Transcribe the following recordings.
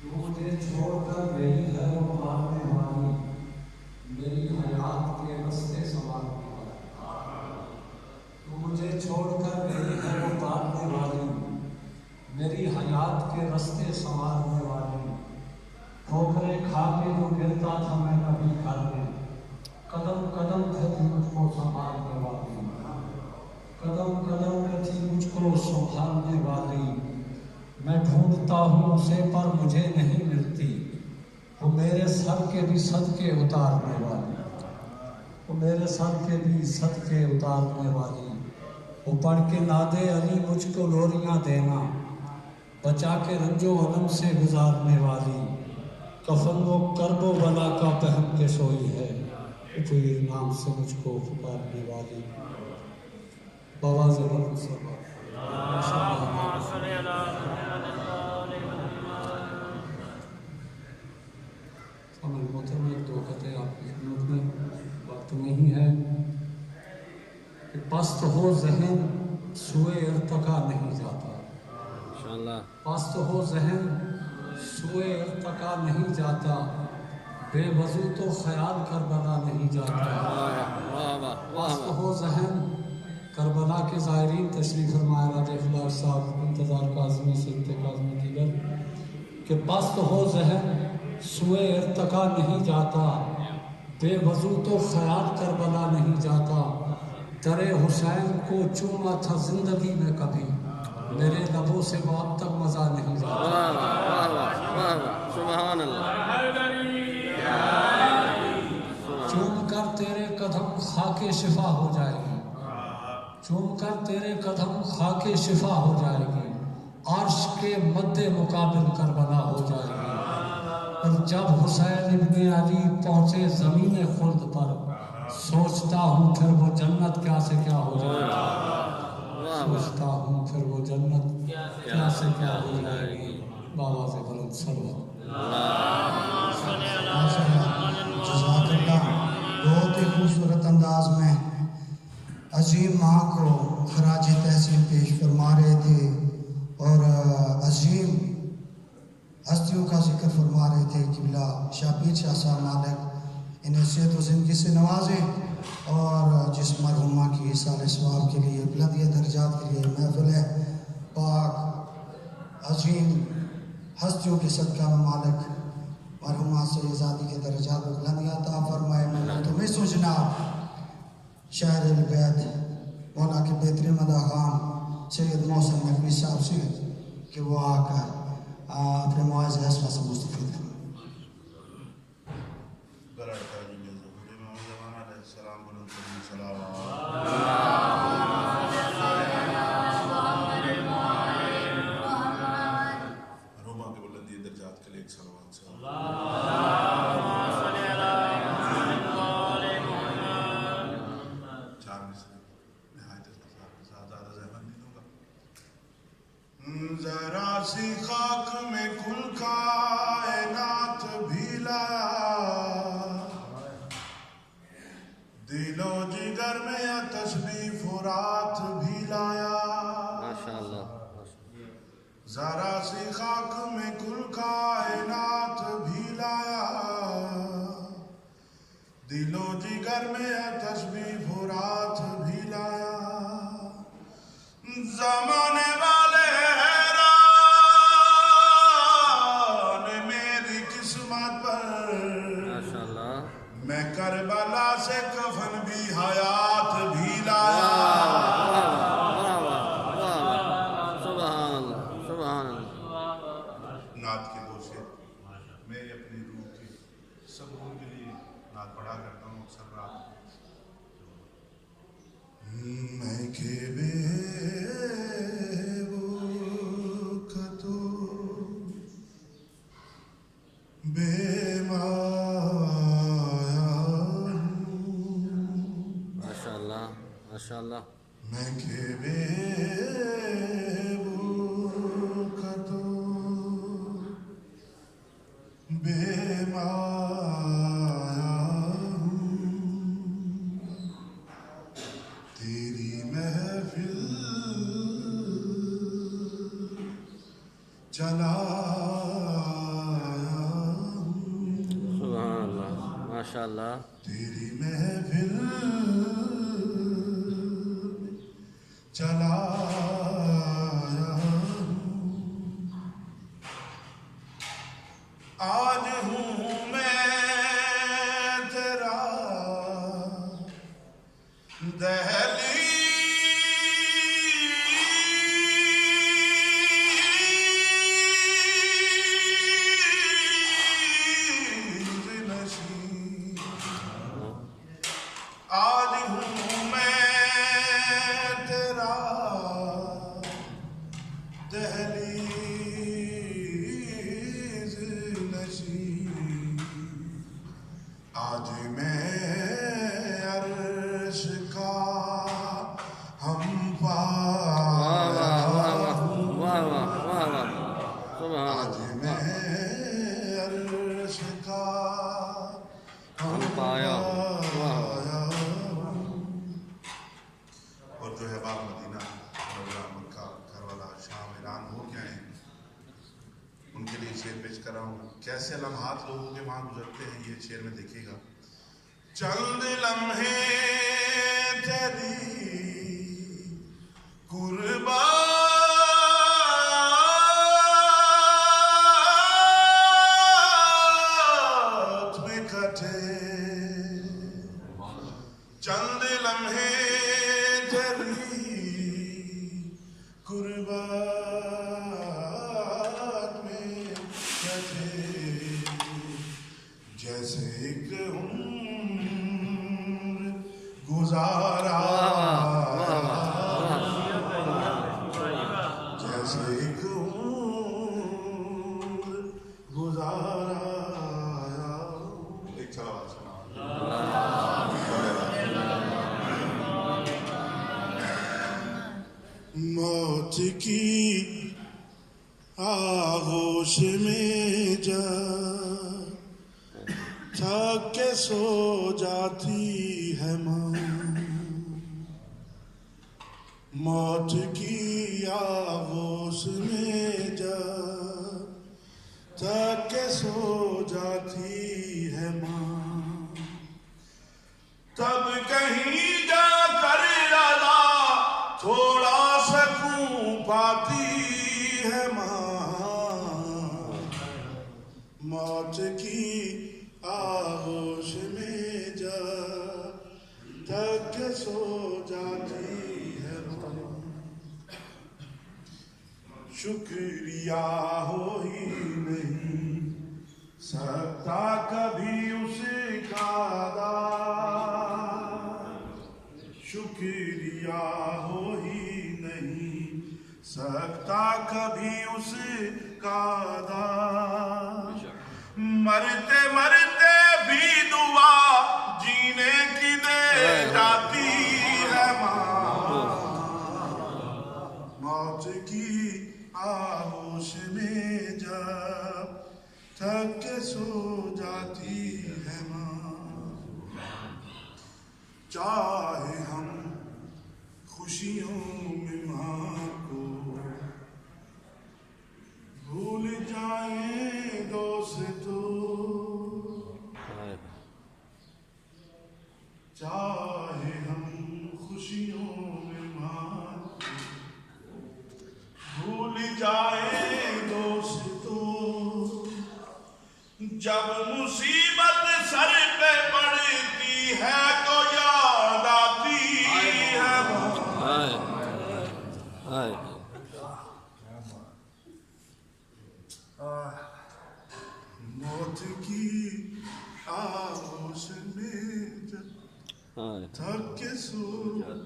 تو مجھے چھوڑ کر میری گھر مارنے والی، میری حیات کے رستے سنوارنے والی، تو مجھے چھوڑ کر میری گھر اتارنے والی، میری حیات کے رستے سنوارنے والی، ٹھوکریں کھا کے جو گرتا تھا میں کبھی گھر میں، قدم قدم پہ تھی مجھ کو سنبھالنے والی، قدم قدم پہ تھی مجھ کو سنبھالنے والی، میں ڈھونڈتا ہوں اسے پر مجھے نہیں ملتی، وہ میرے سر کے بھی صدقے اتارنے والی، وہ میرے سر کے بھی صدقے اتارنے والی، وہ پڑھ کے نادے علی مجھ کو لوریاں دینا، بچا کے رنج و غم سے گزارنے والی، کفن و کرب و بلا کا پہن کے سوئی ہے، کوئی نام سے مجھ کو پکارنے والی، بواز بلند صبح محترم ایک دو خطے آپ کی خدمت میں، وقت نہیں ہے کہ پست ہو ذہن سوئے ارتقا نہیں جاتا، پست ہو ذہن سوئے ارتقا نہیں جاتا، بے وضو تو خیال کربلا نہیں جاتا، پست ہو ذہن کربلا کے زائرین تشریف فرمائے راج اخلاق صاحب انتظار کاظمی سے کاظمی دیگر کہ پست ہو ذہن سوئے ارتقا نہیں جاتا، بے وضو تو خیال کربلا نہیں جاتا، در حسین کو چوما تھا زندگی میں کبھی، میرے لبوں سے وہ اب تک مزہ نہیں جاتا، سبحان اللہ، چوم کر تیرے قدم خاک شفا ہو جائے گی، چوم کر تیرے قدم خاک شفا ہو جائے گی، عرش کے مد مقابل کربلا ہو جائے گی، اور جب حسین ابن علی پہنچے زمین خلد پر، سوچتا ہوں پھر وہ جنت کیا سے کیا ہو جائے گی، سوچتا ہوں پھر وہ جنت کیا سے کیا ہو جائے گی، باواز بلند صلوات۔ جزاک اللہ، بہت ہی خوبصورت انداز میں عظیم ماں کو خراج تحسین پیش فرما رہے تھے اور عظیم ہستیوں کا ذکر فرما رہے تھے۔ قبلہ شاہ پیر شاہ صاحب مالک انہیں صحت و زندگی سے نوازیں اور جس مرحومہ کی اصالِ ثواب کے لیے بلندی درجات کے لیے محفل ہے، پاک عظیم ہستیوں کے صدقہ میں مالک مرحومہ سیدزادی کے درجات میں بلندیاں عطا فرمائے۔ میں تمہیں سوچنا شاعر البیت مولا کے بہترین مداح خان سید محسن نقوی صاحب سے کہ وہ آ کر اپنے معاذ حسنہ سے مستفید ہیں۔ روما کے بلندی درجات کے لیے ایک صلوات سے چار میں سے نہایت زیادہ زحمت نہیں دوں گا۔ ذرا سی خاک میں کل کائنات بھی لایا، دل و جگر میں آتش بھی فرات بھی لایا، ذرا سی خاک میں کل کائنات بھی لایا، دل و جگر میں آتش بھی فرات بھی لایا، زمانے والے میں کربلا سے کفن بھی حیات بھی لایا، نعت کے دو شعر میں اپنی روح کی سب روح کے لیے نعت پڑھا کرتا ہوں اکثر رات میں کہ بے وقتو بے ماشاءاللہ، میں کہ بے وقتو بے مایا ہوں، تیری محفل چلا ماشاءاللہ. تیری محفل چلا آیا ہوں، آج ہوں میں تیرا دہلیز نشین، آج ہوں میں تیرا دہلیز نشین، آج میں عرش کا ہم پایا ہوں، واہ واہ واہ واہ. سبحان آج اللہ. میں عرش کا ہم پایا ہوں. واہ. پایا ہوں. اور جو ہے باب مدینہ منورہ مکہ کربلا شام ایران ہو کے آئے ہیں، ان کے لیے شعر پیش کر رہا ہوں. کیسے لمحات لوگوں کے وہاں گزرتے ہیں یہ شعر میں دیکھیے گا. چند لمحے تیری قربات میں کٹے، چند لمحے تیری قربات میں کٹے، جیسے ایک عمر گزارا، جیسے ایک عمر گزارا. ایک صلوات سنا. موت کی آغوش میں جب تھک کے سو جاتی ہے ماں، موت کی آغوش میں جب تھک کے سو جاتی ہے ماں، تب کہیں جا کر رضا تھوڑا سکون پاتی ہے ماں، موت کی آغوش میں جب تک کے سو جاتی ہے ماں. شکریہ ہو ہی نہیں سکتا کبھی اس کا ادا، شکریہ ہو ہی نہیں سکتا کبھی اس کا ادا، مرتے مرتے بھی دعا جینے کی دے جاتی ہے ماں، موت کی آغوش میں جب تھک کے سو جاتی ہے ماں. چاہے ہم خوشیوں میں ماں کو بھول جائیں دوستو، چاہے ہم خوشیوں میں ماں کو بھول جائیں دوستو، جب مصیبت سر پہ پڑتی ہے تو یاد آتی ہے ماں. موت کی آغوش میں جب تھک کے سو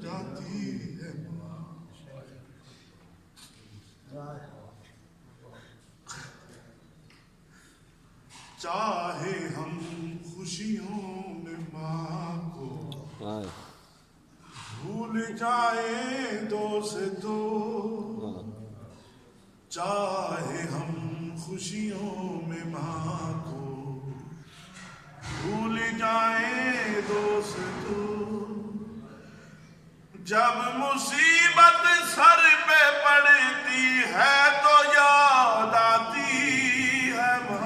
جاتی ہے ماں، چاہے ہم خوشیوں میں ماں کو بھول جائیں دوستو، چاہے ہم خوشیوں میں ماں کو بھول جائیں دوستو، جب مصیبت سر پہ پڑتی ہے تو یاد آتی ہے ماں،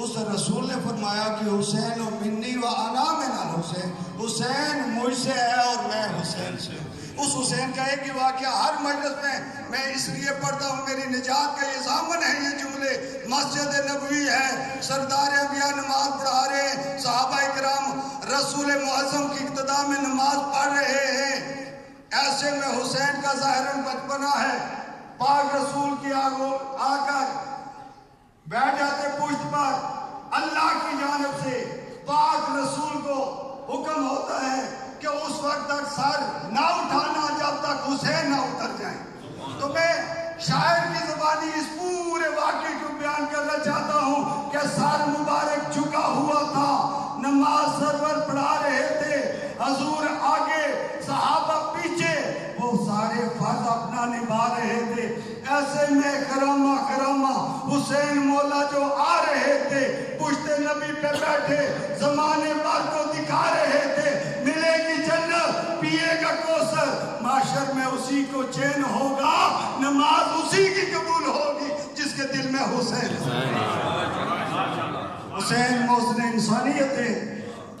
اس رسول نے فرمایا کہ حسین و منی و انا من الحسین، حسین مجھ سے ہے اور میں حسین سے ہوں۔ اس حسین کا ایک ہی واقعہ ہر مجلس میں اس لیے پڑھتا ہوں، میری نجات کا یہ ضامن ہے۔ یہ جملے مسجد نبوی ہے، سردار انبیاء نماز پڑھا رہے ہیں، صحابہ کرام رسول معظم کی اقتداء میں نماز پڑھ رہے ہیں، ایسے میں حسین کا ظاہراً بچپنا ہے، پاک رسول کی آ کر بیٹھ جاتے پشت پر، اللہ کی جانب سے پاک رسول کو حکم ہوتا ہے کہ اس وقت تک سر نہ اٹھانا جب تک حسین نہ اتر جائیں۔ تو میں شاعر کی زبانی اس پورے واقعے کو بیان کرنا چاہتا ہوں کہ سر مبارک جھکا ہوا تھا، نماز سرور پڑھا رہے تھے، حضور آگے صحابہ پیچھے، وہ سارے فرض اپنا نبھا رہے تھے۔ ایسے میں کرامہ حسین مولا جو آ رہے تھے، پشت نبی پہ بیٹھے، زمانے بھر کو دکھا رہے تھے، ملے گی جنت، پیے گا کوثر، معاشر میں اسی کو چین ہوگا، نماز اسی کی قبول ہوگی جس کے دل میں حسین محسن انسانیت ہے۔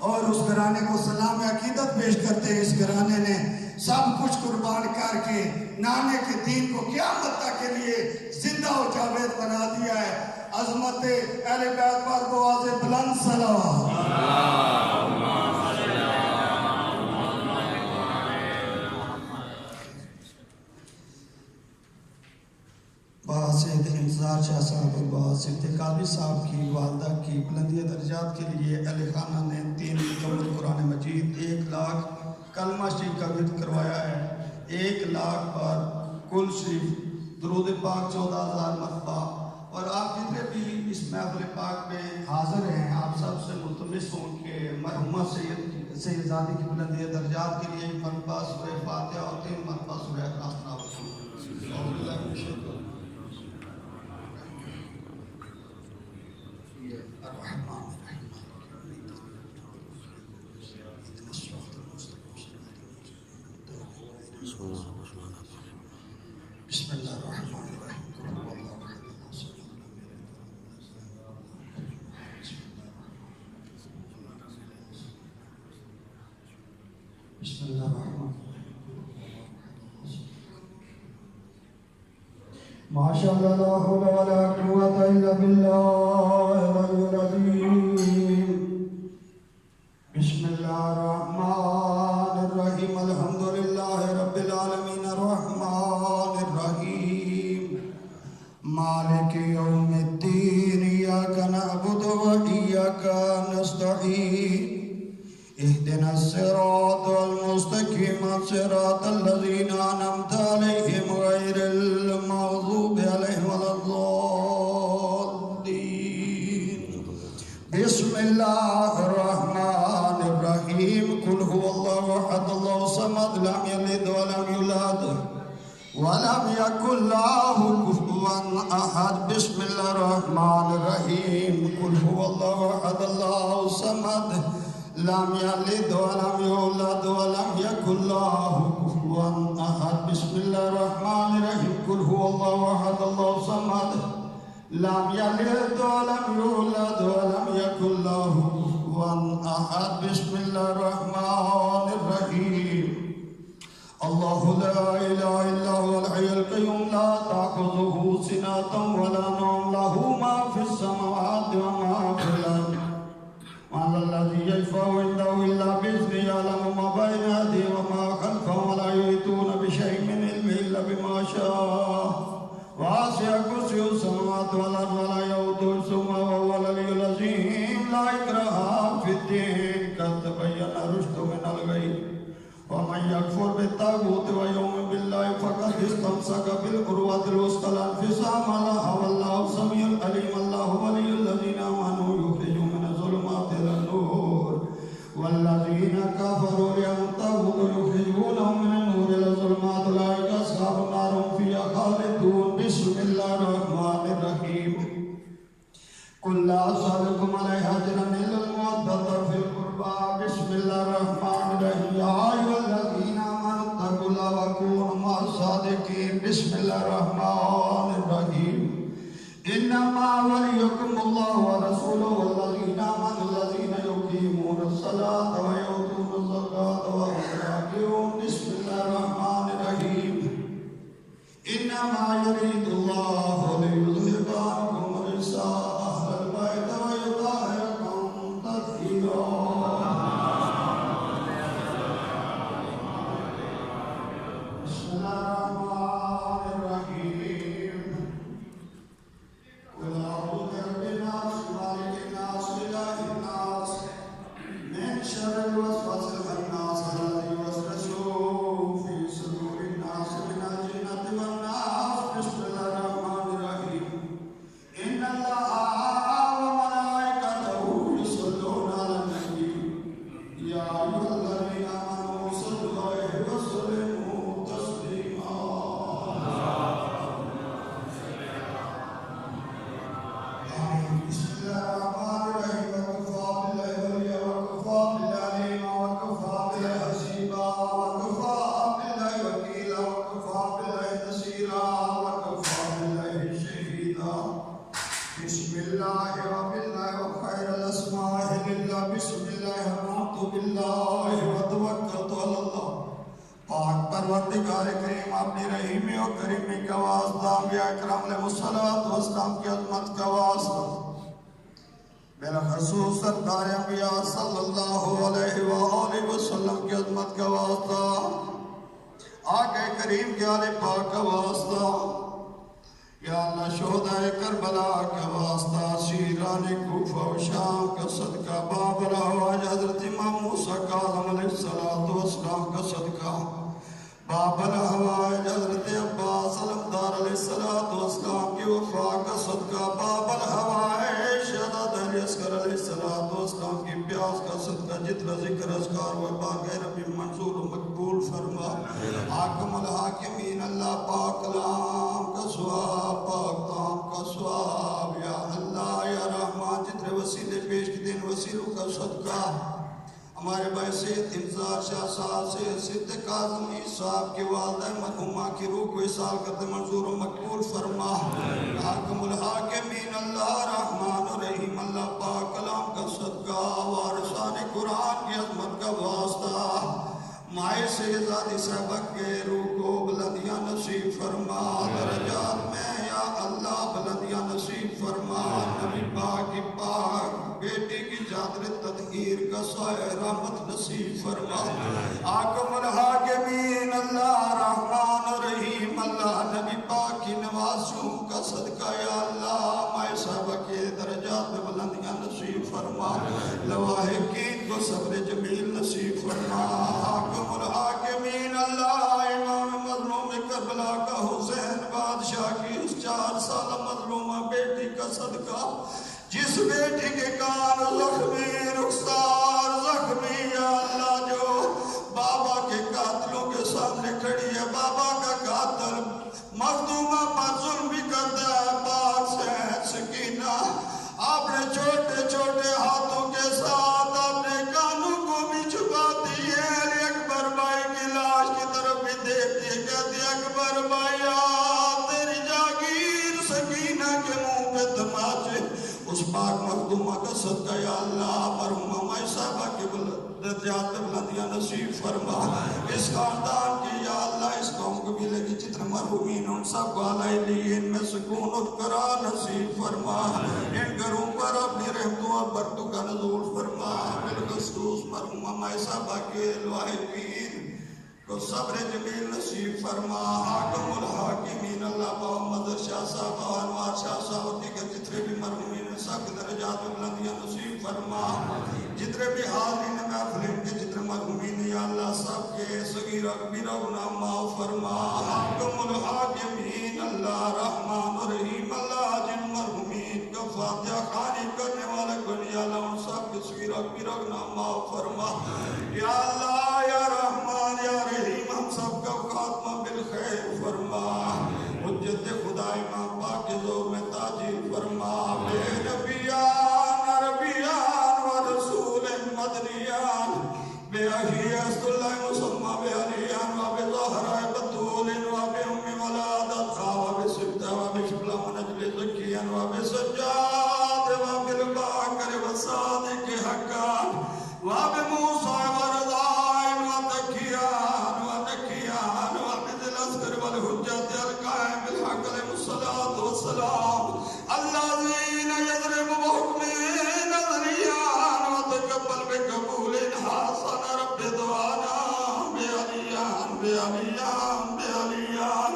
اور اس گھرانے کو سلام عقیدت پیش کرتے، اس گھرانے نے سب کچھ قربان کر کے نانے کے دین کو قیامت تک کے لیے زندہ و جاوید بنا دیا ہے۔ عظمت اہل بیت پر بواز بلند صلوات۔ باسط انتظار شاہ صاحب اور باسط قاضی صاحب کی والدہ کی بلندی درجات کے لیے اہل خانہ نے 3 مکمل قرآن مجید 1 لاکھ کلمہ شریف کا ورد کروایا ہے۔ 1 لاکھ پر کل شریف درود پاک 14,000 مرتبہ۔ اور آپ جتنے بھی اس محفل پاک میں حاضر ہیں، آپ سب سے ملتمس ہوں کہ مرحومہ سید زادی کی بلندی درجات کے لیے 1 مرتبہ سورہ فاتحہ اور 3 مرتبہ سورہ اخلاص تلاوت کریں۔ بسم اللہ الرحمن الرحیم۔ بسم اللہ الرحمن ماشاء اللہ لا حول ولا قوة الا باللہ العلی العظیم۔ بسم اللہ الرحمن الرحیم۔ الحمد للہ رب العالمین الرحمن الرحیم مالک یوم الدین ایاک نعبد و ایاک نستعین اهدنا الصراط المستقيم صراط الذين أنعمت عليهم غير المغضوب عليهم ولا الضالين۔ بسم الله الرحمن الرحيم قل هو الله أحد الله الصمد لم يلد ولم يولد ولم يكن له كفوا أحد۔ بسم الله الرحمن الرحيم قل هو الله أحد الله الصمد لم يلد ولم يولد ولم يكن له كفوا أحد۔ بسم الله الرحمن الرحيم قل هو الله أحد الله الصمد لم يلد ولم يولد ولم يكن له كفوا أحد۔ بسم الله الرحمن الرحيم الله لا إله إلا هو الحي القيوم لا تأخذه سنة ولا نوم له ما في السماوات وما في الأرض وعلى الذي يشفع عنده إلا بإذنه يعلم ما بين أيديهم وما خلفهم ولا يحيطون بشيء من علمه إلا بما شاء وسع كرسيه السماوات والأرض ولا يؤوده حفظهما وهو العلي العظيم۔ لا إكراه في الدين قد تبين الرشد من الغي ومن يكفر بالطاغوت ويؤمن بالله فقد استمسك بالعروة الوثقى لا انفصام لها والله سميع عليم۔ الله ولي الذين آمنوا يخرجهم من الظلمات إلى النور والذين كفروا ينتهون يخرجونهم من النور إلى الظلمات أولئك أصحاب النار هم فيها خالدون۔ بسم الله الرحمن الرحيم قل لا أسألكم عليه أجرا إلا المودة في القربى۔ بسم الله الرحمن الرحيم يا أيها الذين آمنوا اتقوا الله وكونوا مع الصادقين۔ بسم الله الرحمن الرحيم انما وليكم الله ورسوله والذين آمنوا الذين يقيمون الصلاة ويؤتون الزكاة وهم راكعون. بسم الله الرحمن الرحيم. انما يريد الله ليذهب عنكم الرجس اهل البيت ويطهركم تطهيرا. بسم الله الرحمن الرحيم. قل أعوذ برب الناس مالك الناس إله الناس من شر الوسواس الخناس الذي يوسوس في صدور الناس من الجنة والناس. بسم الله الرحمن الرحيم. إن الله وملائكته يصلون على النبي يا أيها الذين آمنوا صلوا عليه وسلموا تسليما. بسم الله الرحمن الرحيم. وكفى بالله وليا وكفى بالله عليما وكفى بالله حسيبا وكفى بالله وكيلا وكفى بالله نصيرا وكفى بالله شهيدا. بسم الله وبالله وخير الأسماء لله. بسم الله آمنت بالله وتوكلت على الله. پاک پروردگار کریم اپنی رحیم و کریمی کا واسطہ انبیاء اکرام علیہ الصلوۃ والسلام کی عظمت کا واسطہ بالخصوص سردار انبیاء صلی اللہ علیہ وآلہ وسلم کی عظمت کا واسطہ آقا کریم کے آل پاک کا واسطہ یا اللہ شہدائے کربلا کا واسطہ شیران کوفہ و شام کا صدقہ بابر ہواج حضرت امام موسیٰ کاظم علیہ السلام کا صدقہ بابر ہواج حضرت عباس علمدار علیہ السلام کی وفا کا صدقہ بابر ہواج شہداد علی اصغر علیہ السلام کی پیاس کا صدقہ جتنا ذکر اذکار و باقی ربی منظور و مقبول فرما. حاکم الحاکمین اللہ پاک کلام کا سواب پاک تام کا سواب یا اللہ یا رحمان جتنے وسیلے پیش کی دین وسیلوں کا صدقہ ہمارے بھائی سید انتظار شاہ صاحب سے سید کاظمی صاحب کے والدہ مرحومہ کی روح کو اصال کرتے منظور و مقبول فرما. حاکم الحاکمین اللہ رحمان الرحیم اللہ پاک کلام کا صدقہ وارثان قرآن کی عظمت کا واسطہ مائے سے ذاتی صحبہ کے روح کو بلندیاں نصیب فرما. درجات میں یا اللہ بلندیاں نصیب فرما. نبی پاک کی پاک بیٹی کی چادر تطہیر کا سایہ رحمت نصیب فرما. حاکم الحاکمین اللہ رحمان الرحیم اللہ نبی پاک کی نوازوں کا صدقہ یا اللہ مائے صحبہ کے درجات میں بلندیاں نصیب فرما. لواحقین کو صبر جمیل نصیب فرما. حاکم الحاکمین اللہ امام مظلوم کربلا کا حسین بادشاہ کی اس 4 سالہ مظلومہ بیٹی کا صدقہ جس بیٹی کے کان زخمی رخسار زخمی یا اللہ جو بابا کے قاتلوں کے سامنے کھڑی ہے بابا کا قاتل مخدومہ پر ظلم بھی کرتا ہے پاک سین سکینہ آپ نے چھوٹے چھوٹے ہاتھوں کے ساتھ اپنے کانوں کو بھی چھپا دیے. اکبر بھائی کی لاش کی طرف بھی دیکھتی ہے کہتی ہے اکبر بھائی تیری جاگیر سکینہ کے منہ پہ تماچے اس پاک مخدومہ کا صدقہ یا اللہ مرحومہ مائی صاحبہ کی درجات بلندیاں نصیب فرما. اس خاندان کی یا اللہ اس قوم کو بھی لگی جتنے مرحومین ان سب کو علیہ لی ان میں سکون اور قرار نصیب فرما. ان گھروں پر اپنی رحمتوں اور برکتوں کا نزول فرما. بالخصوص مرحومہ مائی صاحبہ کے لاحقین کو صبر جمیل نصیب فرما. حاکم الحاکمین اللہ محمد شاہ صاحب انوار شاہ صاحب دیگر جتنے بھی مرحومین سب کے درجات میں بلندیاں نصیب فرما. جتنے بھی حاضرین محفل کے جتنے مرحومین یا اللہ سب کے صغیرہ کبیرہ گناہ معاف فرما. حاکم الحاکمین اللہ رحمان الرحیم اللہ جن مرحومین کا فاتحہ خوانی کرنے والے کو یا اللہ ان سب کے صغیرہ کبیرہ گناہ معاف فرما. یا اللہ یا رحمان یا رحیم ہم سب کا خاتمہ بالخیر فرما. حجت خدا امام پاک کے زور میں تاجیل فرما. بے نبیان عربیان و رسول مدنیان بے احیست اللہ مسلمہ بے علیان و بے ظہرائے بطول و بے امی ولادت خواب بے سبتہ و بے شبلہ و نجل زکیان و والسلام الذين يضرب بحكم نظريان وتقبل بقبول حسن رب دعانا بعليان بعليان بعليان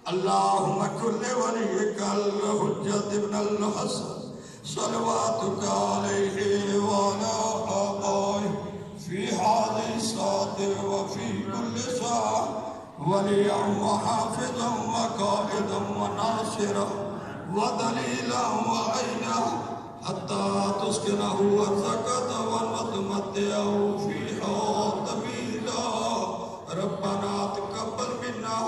اللهم كل وليك الحجة ابن الحسن صلواتك عليه وعلى آبائه في هذه الساعة وفي كل ساعة وليا وحافظا وقائدا وناصرا ودليلا وعينا حتى تسكنه أرزقك وتمتعه فيها طويلا ربنا تقبل منا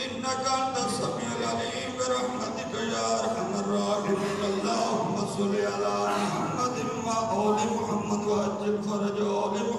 إنك أنت السميع العليم برحمتك يا أرحم الراحمين اللهم صل على محمد وآل محمد وعجل فرجهم